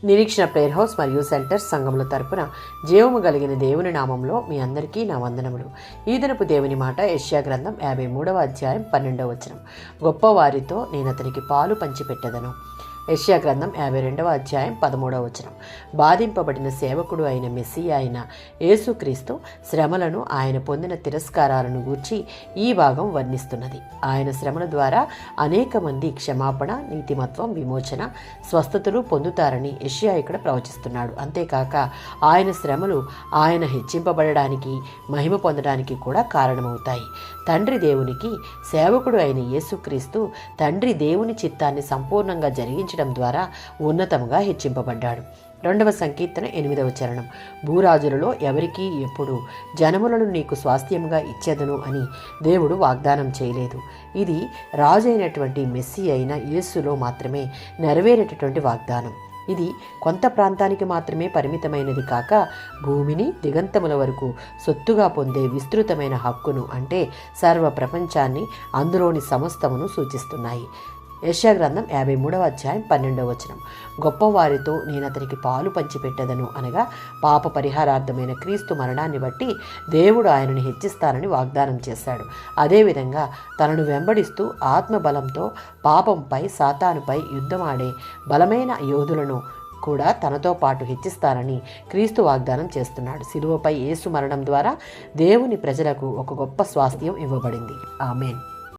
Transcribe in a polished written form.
నిరీక్షణ prayer house మరియు centre సంఘముల తరపున జీవము కలిగిన దేవుని నామంలో మీ అందరికీ నా వందనములు. ఈ దినపు దేవుని మాట యెషయా గ్రంథం 53వ అధ్యాయం 12వ వచనం. గొప్పవారితో నేను అతనికి పాలు పంచిపెట్టెదను. యెషయా గ్రంథం 52వ అధ్యాయం 13వ వచనం. బాధింపబడిన సేవకుడు అయిన మెస్సియా అయిన యేసుక్రీస్తు శ్రమలను, ఆయన పొందిన తిరస్కారాలను గూర్చి ఈ భాగం వర్ణిస్తున్నది. ఆయన శ్రమల ద్వారా అనేక మంది క్షమాపణ, నీతిమత్వం, విమోచన, స్వస్థతలు పొందుతారని యెషయా ఇక్కడ ప్రవచిస్తున్నాడు. అంతేకాక ఆయన శ్రమలు ఆయన హెచ్చింపబడడానికి, మహిమ పొందడానికి కూడా కారణమవుతాయి. తండ్రి దేవునికి సేవకుడు అయిన యేసుక్రీస్తు తండ్రి దేవుని చిత్తాన్ని సంపూర్ణంగా జరిగించడం ద్వారా ఉన్నతముగా హెచ్చింపబడ్డాడు. 2వ సంకీర్తన 8వ చరణం. భూరాజులలో ఎవరికీ ఎప్పుడు జనములను నీకు స్వాస్థ్యముగా ఇచ్చేదను అని దేవుడు వాగ్దానం చేయలేదు. ఇది రాజు అయినటువంటి మెస్సీ అయిన యేసులో మాత్రమే నెరవేరేటటువంటి వాగ్దానం. ఇది కొంత ప్రాంతానికి మాత్రమే పరిమితమైనది కాక భూమిని దిగంతముల వరకు సొత్తుగా పొందే విస్తృతమైన హక్కును, అంటే సర్వ ప్రపంచాన్ని, అందులోని సమస్తమును సూచిస్తున్నాయి. యెషయా గ్రంథం 53వ అధ్యాయం 12వ వచనం. గొప్పవారితో నేను అతనికి పాలు పంచిపెట్టెదను అనగా పాప పరిహారార్థమైన క్రీస్తు మరణాన్ని బట్టి దేవుడు ఆయనను హెచ్చిస్తానని వాగ్దానం చేశాడు. అదేవిధంగా తనను వెంబడిస్తూ ఆత్మబలంతో పాపంపై, సాతానుపై యుద్ధమాడే బలమైన యోధులను కూడా తనతో పాటు హెచ్చిస్తానని క్రీస్తు వాగ్దానం చేస్తున్నాడు. శిలువపై యేసు మరణం ద్వారా దేవుని ప్రజలకు ఒక గొప్ప స్వాస్థ్యం ఇవ్వబడింది. ఆమేన్.